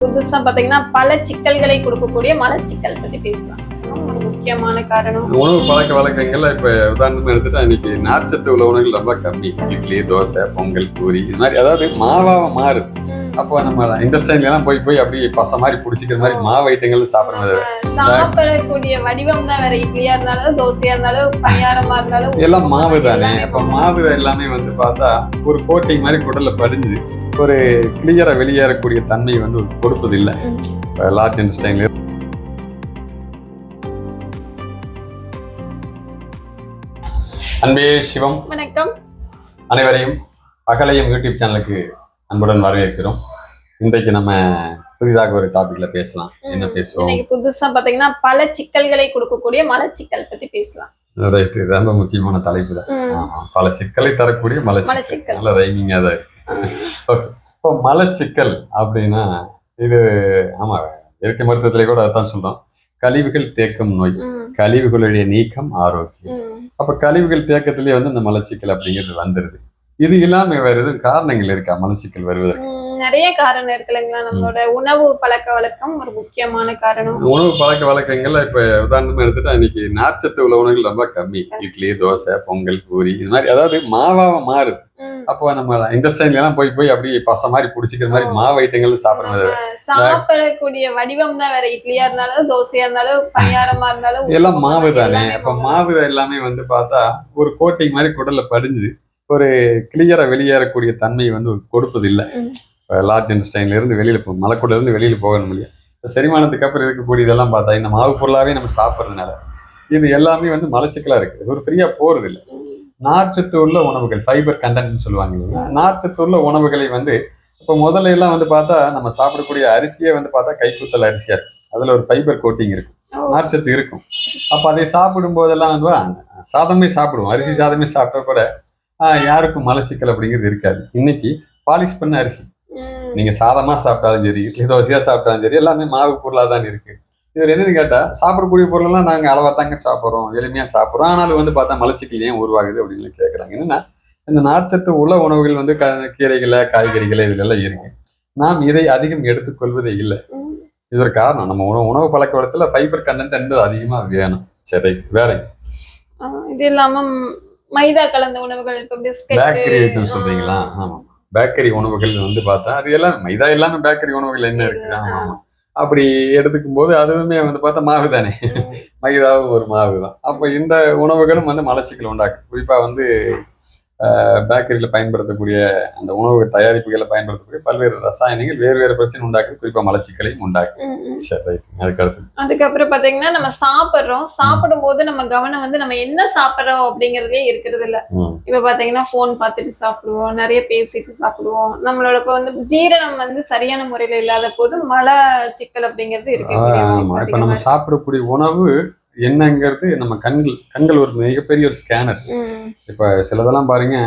புதுசா பாத்தீங்கன்னா பல சிக்கல்களை கொடுக்கக்கூடிய மலச்சிக்கல் பத்தி பேசலாம். ஒரு முக்கியமான காரணம் உணவு பழக்க வழக்கங்கள்ல இப்ப உதாரணமா எடுத்துட்டா இன்னைக்கு நார்ச்சத்து உள்ள உணவுகள் ரொம்ப கம்மி. இட்லி, தோசை, பொங்கல், பூரி இது மாதிரி அதாவது மாவாக மாறுது. அப்போ நம்ம இண்டஸ்ட்ரியல் எல்லாம் போய் அப்படி பச மாதிரி பிடிச்சிக்கிற மாதிரி மாவு ஐட்டங்கள் சாப்பிடக்கூடிய வடிவம் தான் வேற. இட்லியா இருந்தாலும் தோசையா இருந்தாலும் பணியாரமா இருந்தாலும் எல்லாம் மாவு தானே. அப்ப மாவு எல்லாமே வந்து பார்த்தா ஒரு கோட்டிங் மாதிரி குடல்ல படிஞ்சு ஒரு கிளியரா வெளியேறக்கூடிய தன்மை வந்து கொடுப்பது இல்லை லார்ஜ் இண்டஸ்ட்ரியல். அன்பே சிவம். வணக்கம். அனைவரையும் அகலையும் யூடியூப் சேனலுக்கு அன்புடன் வரவேற்கிறோம். இன்றைக்கு நம்ம புதிதாக ஒரு டாபிக்ல பேசலாம். என்ன பேசுவோம்? இன்னைக்கு புதுசா பாத்தீங்கன்னா பல சிக்கல்களை கொடுக்கக்கூடிய மலச்சிக்கல் பத்தி பேசலாம். ரைட், ரொம்ப முக்கியமான தலைப்பு தான். பல சிக்கலை தரக்கூடிய மலச்சிக்கல். நல்ல ரைமிங்கா தான் இருக்கு. ஓகே, இப்போ மலச்சிக்கல் அப்படின்னா இது ஆமா இயற்கை மருத்துவத்திலே கூட அதான் சொல்றோம். கழிவுகள் தேக்கம் நோய், கழிவுகளுடைய நீக்கம் ஆரோக்கியம். அப்ப கழிவுகள் தேக்கத்திலேயே வந்து இந்த மலச்சிக்கல் அப்படிங்கிறது வந்துருது. இது இல்லாம வேற எதுவும் காரணங்கள் இருக்கா மலச்சிக்கல் வருவதற்கு? நிறைய காரணம் இருக்கு இல்லைங்களா. நம்மளோட உணவு பழக்க வழக்கம் ஒரு முக்கியமான காரணம். உணவு பழக்க வழக்கங்கள்ல இப்ப உதாரணமா எடுத்துட்டா இன்னைக்கு நார்ச்சத்து உள்ள உணவுகள் ரொம்ப கம்மி. இட்லி, தோசை, பொங்கல், பூரி இது மாதிரி அதாவது மாவாக மாறுது. அப்போ நம்ம இண்டஸ்ட்ரியல் எல்லாம் போய் அப்படி பச மாதிரி பிடிச்சிக்கிற மாதிரி மாவு ஐட்டங்கள் சாப்பிடக்கூடிய வடிவம் தான் வேற. இட்லியா இருந்தாலும் தோசையா இருந்தாலும் பணியாரமா இருந்தாலும் எல்லாம் மாவு தானே. அப்ப மாவு எல்லாமே வந்து பார்த்தா ஒரு கோட்டிங் மாதிரி குடல்ல படிஞ்சு ஒரு கிளியரா வெளியேறக்கூடிய தன்மை வந்து கொடுப்பது இல்லை. லார்ஜ் இண்டஸ்ட்ரியன்ல இருந்து வெளியில மலைக்கூட இருந்து வெளியில போகணும் இல்லையா. செரிமானத்துக்கு அப்புறம் இருக்கக்கூடிய இதெல்லாம் பார்த்தா இந்த மாவு பொருளாவே நம்ம சாப்பிட்றதுனால இது எல்லாமே வந்து மலச்சிக்கலா இருக்கு. இது ஒரு ஃப்ரீயா போறது இல்லை. நார்ச்சத்து உள்ள உணவுகள், ஃபைபர் கண்டென்ட்னு சொல்லுவாங்க இல்லையா. நார்ச்சத்து உள்ள உணவுகளை வந்து இப்போ முதல்ல எல்லாம் வந்து பார்த்தா நம்ம சாப்பிடக்கூடிய அரிசியே வந்து பார்த்தா கைக்குத்தல் அரிசியா இருக்கும். அதுல ஒரு ஃபைபர் கோட்டிங் இருக்கும், நார்ச்சத்து இருக்கும். அப்ப அதை சாப்பிடும் போதெல்லாம் வந்து சாதமே சாப்பிடுவோம். அரிசி சாதமே சாப்பிட்டா கூட யாருக்கும் மலச்சிக்கல் அப்படிங்கிறது இருக்காது. இன்னைக்கு பாலிஷ் பண்ண அரிசி நீங்க சாதமா சாப்பிட்டாலும் சரி, இட்லி தோசையா சாப்பிட்டாலும் சரி, எல்லாமே மாவு பொருளா தான் இருக்கு. இதுல என்னன்னு கேட்டா சாப்பிடக்கூடிய பொருளெல்லாம் நாங்க அளவா தாங்க சாப்பிட்றோம், எளிமையா சாப்பிட்றோம். ஆனாலும் வந்து பார்த்தா மலச்சிக்கல் ஏன் உருவாகுது அப்படின்னு கேட்கறாங்க. என்னன்னா இந்த நார்ச்சத்து உள்ள உணவுகள் வந்து கீரைகளை, காய்கறிகளை இதுல எல்லாம் இருக்கு. நாம் இதை அதிகம் எடுத்துக்கொள்வதே இல்லை. இது ஒரு காரணம். நம்ம உணவு பழக்க வழக்கத்துல ஃபைபர் கண்டென்ட் என்பது அதிகமா வேணும். சரி, வேற இது இல்லாம மைதா கலந்த உணவுகள், இப்போ பிஸ்கட், பேக்கரி ஐட்டம் சொல்றீங்களா? ஆமா, பேக்கரி உணவுகள் வந்து பார்த்தா அது எல்லாம் மைதா எல்லாமே பேக்கரி உணவுகள் என்ன இருக்கு. ஆமா, அப்படி எடுத்துக்கும் போது அதுவுமே வந்து பார்த்தா மாவு தானே. மைதாவும் ஒரு மாவு தான். அப்போ இந்த உணவுகளும் வந்து மலச்சிக்கல் உண்டாக்கும். குறிப்பா வந்து பேக்கரியில் பயன்படுத்தக்கூடிய அந்த உணவு தயாரிப்புகளை பயன்படுத்தக்கூடிய பல்வேறு ரசாயனங்கள் வேறு பிரச்சனை உண்டாக்குது. குறிப்பா மலச்சிக்கலையும் உண்டாக்கும். சரி, அதுக்கப்புறம் பாத்தீங்கன்னா நம்ம சாப்பிடும் போது நம்ம கவனம் வந்து நம்ம என்ன சாப்பிட்றோம் அப்படிங்கறதே இருக்கிறது இல்ல. இப்ப பாத்தீங்கன்னா போன் பார்த்துட்டு சாப்பிடுவோம், நிறைய பேசிட்டு சாப்பிடுவோம். நம்மளோட இப்ப வந்து ஜீரணம் வந்து சரியான முறையில இல்லாத போது மலச்சிக்கல் அப்படிங்கிறது இருக்கு. இப்ப நம்ம சாப்பிடக்கூடிய உணவு என்னங்கிறது நம்ம கண்கள் ஒரு மிகப்பெரிய ஒரு ஸ்கேனர். இப்ப சிலதெல்லாம் பாருங்க,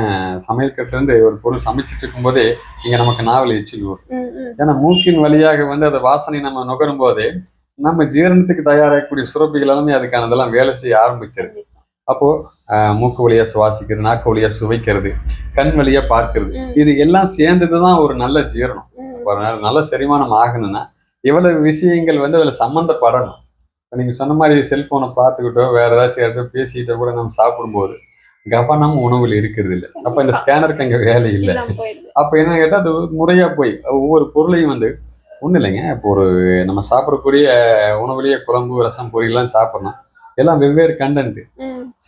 சமையல் கட்டுல இருந்து ஒரு பொருள் சமைச்சிட்டு இருக்கும் போதே இங்க நமக்கு நாவல் எச்சில் வரும். ஏன்னா மூக்கின் வழியாக வந்து அந்த வாசனை நம்ம நுகரும் போதே நம்ம ஜீரணத்துக்கு தயாராகக்கூடிய சுரப்பிகள் எல்லாமே அதுக்கானதெல்லாம் வேலை செய்ய ஆரம்பிச்சிருக்கு. அப்போ மூக்கு வழியா சுவாசிக்கிறது, நாக்கு வழியா சுவைக்கிறது, கண் வழியா பார்க்கிறது, இது எல்லாம் சேர்ந்ததுதான் ஒரு நல்ல ஜீரணம். நல்ல செரிமானம் ஆகணும்னா எவ்வளவு விஷயங்கள் வந்து அதுல சம்மந்தப்படணும். நீங்க சொன்ன மாதிரி செல்போனை பார்த்துக்கிட்டோ வேற ஏதாச்சும் இடத்துல பேசிக்கிட்டோ கூட நம்ம சாப்பிடும்போது கவனம் உணவில் இருக்கிறது இல்லை. அப்ப இந்த ஸ்கேனருக்கு அங்க வேலை இல்லை. அப்ப என்ன கேட்டா அது முறையா போய் ஒவ்வொரு பொருளையும் வந்து ஒண்ணும் இல்லைங்க. இப்போ ஒரு நம்ம சாப்பிடக்கூடிய உணவுலேயே குழம்பு, ரசம், பொரியெல்லாம் சாப்பிடணும். எல்லாம் வெவ்வேறு கண்டென்ட்.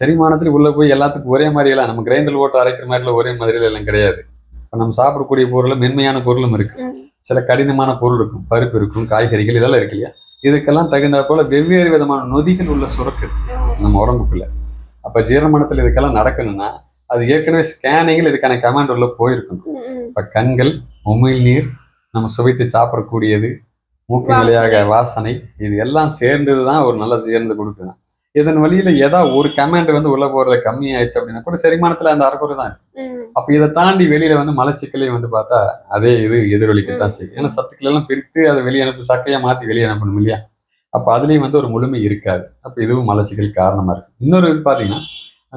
செரிமானத்துல உள்ள போய் எல்லாத்துக்கும் ஒரே மாதிரி எல்லாம் நம்ம கிரைண்டர் ஓட்டு அரைக்கிற மாதிரிலாம் ஒரே மாதிரில எல்லாம் கிடையாது. இப்போ நம்ம சாப்பிடக்கூடிய பொருள் மென்மையான பொருளும் இருக்கு, சில கடினமான பொருள் இருக்கும், பருப்பு இருக்கும், காய்கறிகள் இதெல்லாம் இருக்கு இல்லையா. இதுக்கெல்லாம் தகுந்த போல வெவ்வேறு விதமான நொதிகள் உள்ள சுரக்குது நம்ம உடம்புக்குள்ள. அப்ப ஜீரணமனத்துல இதுக்கெல்லாம் நடக்கணும்னா அது ஏற்கனவே ஸ்கேனிங்கில் இதுக்கான கமாண்ட் உள்ள போயிருக்கணும். இப்ப கண்கள், உமிழ்நீர், நம்ம சுவைத்து சாப்பிடக்கூடியது, மூக்கின் வழியாக வாசனை, இது எல்லாம் சேர்ந்ததுதான் ஒரு நல்ல ஜீரணத்தை கொடுக்கணும். இதன் வழியில ஏதாவது ஒரு கமாண்ட் வந்து உள்ள போறதுல கம்மி ஆயிடுச்சு அப்படின்னா கூட செரிமானத்துல அந்த அரைக்குறை தான் இருக்கு. அப்ப இதை தாண்டி வெளியில வந்து மலச்சிக்கலையும் வந்து பார்த்தா அதே இது எதிரொலிக்கத்தான் செய்யும். ஏன்னா சத்துக்கள் எல்லாம் பிரித்து அதை வெளியே அனுப்பு, சக்கையா மாத்தி வெளியே அனுப்பணும் இல்லையா. அப்ப அதுலயும் வந்து ஒரு முழுமை இருக்காது. அப்ப இதுவும் மலச்சிக்கல் காரணமா இருக்கு. இன்னொரு இது பாத்தீங்கன்னா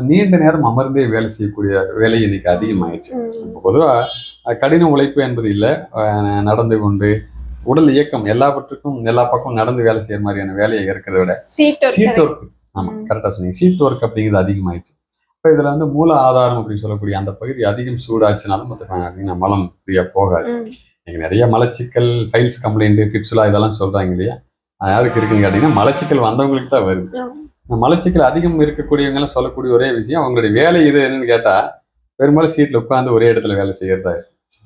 நீண்ட நேரம் அமர்ந்தே வேலை செய்யக்கூடிய வேலை இன்னைக்கு அதிகமாயிடுச்சு. பொதுவா கடின உழைப்பு என்பது இல்லை, நடந்து கொண்டு உடல் இயக்கம் எல்லாவற்றுக்கும் எல்லா பக்கம் நடந்து வேலை செய்யற மாதிரியான வேலையை இருக்கிறத விட சீட் ஒர்க், ஆமா கரெக்டா சொன்னீங்க, சீட் ஒர்க் அப்படிங்கிறது அதிகமாயிடுச்சு. இப்போ இதுல வந்து மூல ஆதாரம் அப்படின்னு சொல்லக்கூடிய அந்த பகுதி அதிகம் சூடாச்சுனாலும் பார்த்தீங்கன்னா மலம் ஃப்ரீயா போகாது. நீங்க நிறைய மலச்சிக்கல், ஃபைல்ஸ் கம்ப்ளைண்ட், ஃபிட்சுலா இதெல்லாம் சொல்றாங்க இல்லையா, யாருக்கு இருக்குன்னு கேட்டீங்கன்னா மலச்சிக்கல் வந்தவங்களுக்கு தான் வருது. மலச்சிக்கல் அதிகம் இருக்கக்கூடியவங்க எல்லாம் சொல்லக்கூடிய ஒரே விஷயம் அவங்களுடைய வேலை இது என்னன்னு கேட்டா பெரும்பாலும் சீட்ல உட்காந்து ஒரே இடத்துல வேலை செய்யறதா.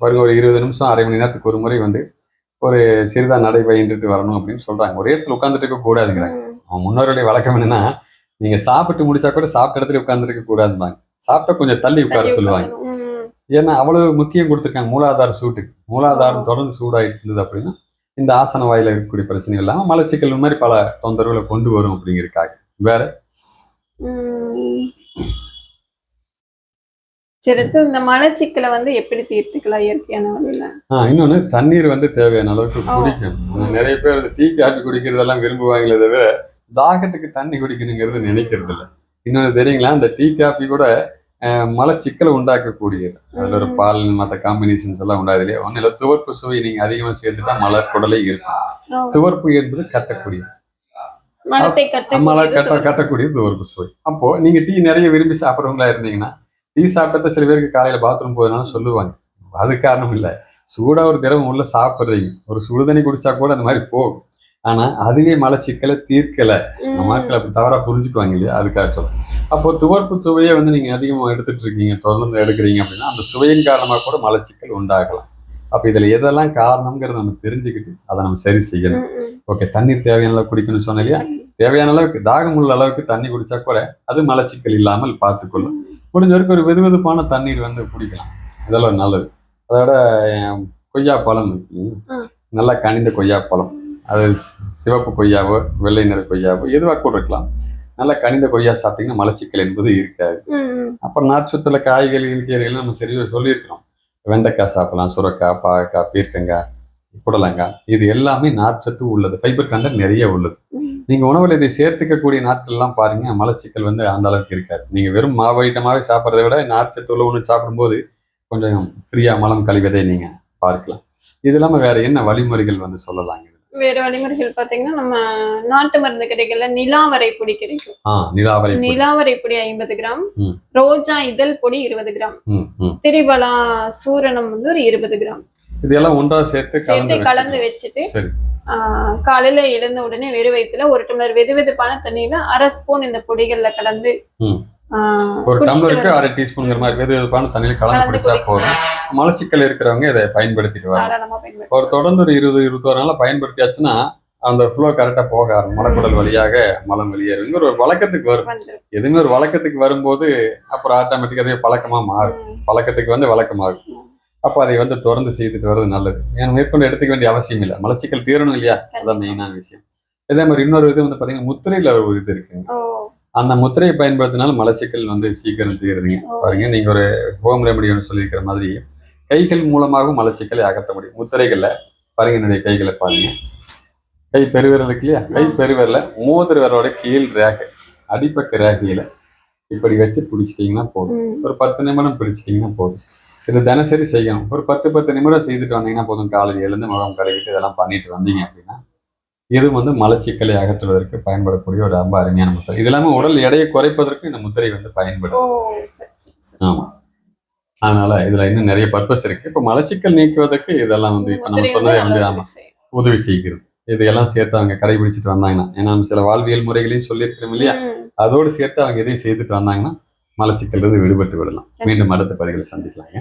பாருங்க, ஒரு 20 நிமிஷம் அரை மணி நேரத்துக்கு ஒரு முறை வந்து ஒரு சிறிதா நடை பயின்றுட்டு வரணும் அப்படின்னு சொல்றாங்க. ஒரே இடத்துல உட்காந்துட்டு இருக்க கூடாதுங்கிறாங்க. அவன் முன்னோருடைய வழக்கம் என்னன்னா, நீங்க சாப்பிட்டு முடிச்சா கூட சாப்பிட்ட இடத்துல உட்கார்ந்து இருக்க கூடாதுபாங்க. சாப்பிட்டா கொஞ்சம் தள்ளி உட்கார சொல்லுவாங்க. ஏன்னா அவ்வளவு முக்கியம் கொடுத்துருக்காங்க மூலாதார சூட்டுக்கு. மூலாதாரம் தொடர்ந்து சூடாயிட்டு இருந்தது அப்படின்னா இந்த ஆசன வாயில இருக்கக்கூடிய பிரச்சனை இல்லாம மலச்சிக்கல் மாதிரி பல தொந்தரவுகளை கொண்டு வரும் அப்படிங்கிறதுக்காக. வேற சரி, அடுத்து இந்த மலச்சிக்கலை வந்து எப்படி தீர்த்துக்கலாம் இயற்கையான வழியில? இன்னொன்னு தண்ணீர் வந்து தேவையான அளவுக்கு குடிக்கணும். நிறைய பேர் டீ காஃபி குடிக்கிறதெல்லாம் விரும்புவாங்களே தவிர தாகத்துக்கு தண்ணி குடிக்கணுங்கிறது நினைக்கிறது இல்லை. இன்னொன்று தெரியுங்களா, இந்த டீ காஃபி கூட மலச்சிக்கலை உண்டாக்கக்கூடியது. அதுல ஒரு பால் மற்ற காம்பினேஷன்ஸ் எல்லாம் உண்டாது இல்லையா. ஒன்னும் இல்லை, துவர்ப்பு சுவை நீங்க அதிகமா சேர்த்துட்டா மலக்குடலை இருக்கும். துவர்ப்பு என்பது கட்டக்கூடியது, கட்டக்கூடிய துவர்ப்பு சுவை. அப்போ நீங்க டீ நிறைய விரும்பி சாப்பிட்றவங்களா இருந்தீங்கன்னா டீ சாப்பிட்டத சில பேருக்கு காலையில பாத்ரூம் போகிறதுனால சொல்லுவாங்க. அது காரணம் இல்லை, சூடா ஒரு திரவம் உள்ள சாப்பிட்றீங்க, ஒரு சுடுதண்ணி குடிச்சா கூட அந்த மாதிரி போகும். ஆனா அதுவே மலச்சிக்கலை தீர்க்கலை. நம்ம ஆட்கள் அப்படி தவறா புரிஞ்சுக்குவாங்க இல்லையா, அதுக்காக சொல்றேன். அப்போ துவர்ப்பு சுவையை வந்து நீங்க அதிகமாக எடுத்துட்டு இருக்கீங்க, தொடர்ந்து எடுக்கிறீங்க அப்படின்னா அந்த சுவையின் காரணமாக கூட மலச்சிக்கல் உண்டாகலாம். அப்ப இதுல எதெல்லாம் காரணம்ங்கிறத நம்ம தெரிஞ்சுக்கிட்டு அதை நம்ம சரி செய்யணும். ஓகே, தண்ணீர் தேவையான அளவுக்கு குடிக்கணும்னு சொன்ன இல்லையா, தேவையான அளவுக்கு தாகம் உள்ள அளவுக்கு தண்ணி குடிச்சா கூட அது மலச்சிக்கல் இல்லாமல் பார்த்துக்கொள்ளும். முடிஞ்ச வரைக்கும் ஒரு வெதுவெதுப்பான தண்ணீர் வந்து குடிக்கலாம், இதெல்லாம் நல்லது. அதோட கொய்யாப்பழம் இருக்கு, நல்லா கனிந்த கொய்யாப்பழம், அது சிவப்பு கொய்யாவோ வெள்ளை நிற கொய்யாவோ எதுவாக கூட இருக்கலாம். நல்லா கனிந்த கொய்யா சாப்பிட்டீங்கன்னா மலச்சிக்கல் என்பது இருக்காது. அப்புறம் நார்ச்சத்துல காய்கறி கீரைகள் நம்ம சரி சொல்லியிருக்கிறோம். வெண்டைக்காய் சாப்பிடலாம், சுரக்காய், பாகக்காய், பீர்க்கங்காய், புடலங்காய், இது எல்லாமே நார்ச்சத்து உள்ளது, ஃபைபர் கண்டென்ட் நிறைய உள்ளது. நீங்க உணவுல இதை சேர்த்துக்கக்கூடிய நாட்கள் எல்லாம் பாருங்க, மலச்சிக்கல் வந்து அந்த அளவுக்கு இருக்காது. நீங்க வெறும் மாவு ஐட்டமாவே சாப்பிட்றதை விட நார்ச்சத்து உள்ள ஒன்று சாப்பிடும்போது கொஞ்சம் ஃப்ரீயா மலம் கழிவதை நீங்க பார்க்கலாம். இது இல்லாம வேற என்ன வழிமுறைகள் வந்து சொல்லலாங்க? வேற வழிமுறைகள் பாத்தீங்கன்னா நம்ம நாட்டு மருந்து கடைகள்ல நிலாவரை பொடி கிடைக்கும். நிலாவரை பொடி 50 கிராம், ரோஜா இதழ் பொடி 20 கிராம், திரிபலா சூரணம் வந்து ஒரு 20 கிராம், இதெல்லாம் ஒன்றா சேர்த்து கலந்து வச்சுட்டு காலையில எழுந்த உடனே வெறும் வயிற்றுல 1 டம்ளர் வெதுவெதுப்பான தண்ணியில 1/2 ஸ்பூன் இந்த பொடிகள்ல கலந்து, ஒரு டம்ளருக்கு 1/2 டீஸ்பூன் மாதிரி வெதுவெதுப்பான தண்ணியில கலந்து குடிச்சா போதும். மலச்சிக்கல் இருக்கிறவங்க இதை பயன்படுத்திட்டு வராங்க. ஒரு தொடர்ந்து ஒரு 20-21 நாள பயன்படுத்தியாச்சுன்னா அந்த ஃப்ளோ கரெக்டா போக ஆரம்பிக்கும். மலக்குடல் வழியாக மலம் வெளியேறுங்க ஒரு வழக்கத்துக்கு வரும். எதுவுமே ஒரு வழக்கத்துக்கு வரும்போது அப்புறம் ஆட்டோமேட்டிக்கா அதே பழக்கமா மாறும். பழக்கத்துக்கு வந்து வழக்கமாகும். அப்போ அதை வந்து தொடர்ந்து செய்துட்டு வர்றது நல்லது. ஏன்னா மேற்கொண்டு எடுத்துக்க வேண்டிய அவசியம் இல்லை, மலச்சிக்கல் தீரணும் இல்லையா, அதான் மெயினான விஷயம். இதே மாதிரி இன்னொரு இது வந்து பாத்தீங்கன்னா முத்திரையில ஒரு இது இருக்குங்க. அந்த முத்திரையை பயன்படுத்தினால மலச்சிக்கல் வந்து சீக்கிரம் தீருதுங்க. பாருங்க, நீங்க ஒரு ஹோம் ரெமடி ஒன்று சொல்லியிருக்கிற மாதிரி கைகள் மூலமாகவும் மலச்சிக்கலை அகற்ற முடியும். முத்திரைகள்ல பாருங்க, என்னுடைய கைகளை பாருங்க, கை பெருவிரல் இருக்கு இல்லையா, கை பெருவிரல மோதிர விரலோட கீழ் ரேகை அடிப்பக்க ரேகையில இப்படி வச்சு பிடிச்சிட்டிங்கன்னா போதும். ஒரு 10 நிமிடம் பிடிச்சிட்டிங்கன்னா போதும். இது தினசரி செய்யணும். ஒரு 10 நிமிடம் செய்துட்டு வந்தீங்கன்னா போதும். காலையில் எழுந்து முகம் கழுவிட்டு இதெல்லாம் பண்ணிட்டு வந்தீங்க அப்படின்னா இது வந்து மலச்சிக்கலை அகற்றுவதற்கு பயன்படக்கூடிய ஒரு ரொம்ப அருமையான முத்திரை. இது இல்லாமல் உடல் எடையை குறைப்பதற்கு இந்த முத்திரை வந்து பயன்படும். ஆமா, அதனால இதுல இன்னும் நிறைய பர்பஸ் இருக்கு. இப்ப மலச்சிக்கல் நீக்குவதற்கு இதெல்லாம் வந்து இப்ப நம்ம சொன்னதே வந்து ஆமா உதவி செய்கிறது. இதையெல்லாம் சேர்த்து அவங்க கடைபிடிச்சிட்டு வந்தாங்கன்னா, ஏன்னா நம்ம சில வாழ்வியல் முறைகளையும் சொல்லியிருக்கிறோம் இல்லையா, அதோடு சேர்த்து அவங்க எதையும் செய்துட்டு வந்தாங்கன்னா மலச்சிக்கல் இருந்து விடுபட்டு விடலாம். மீண்டும் அடுத்த பதிவுகளை சந்திக்கலாங்க.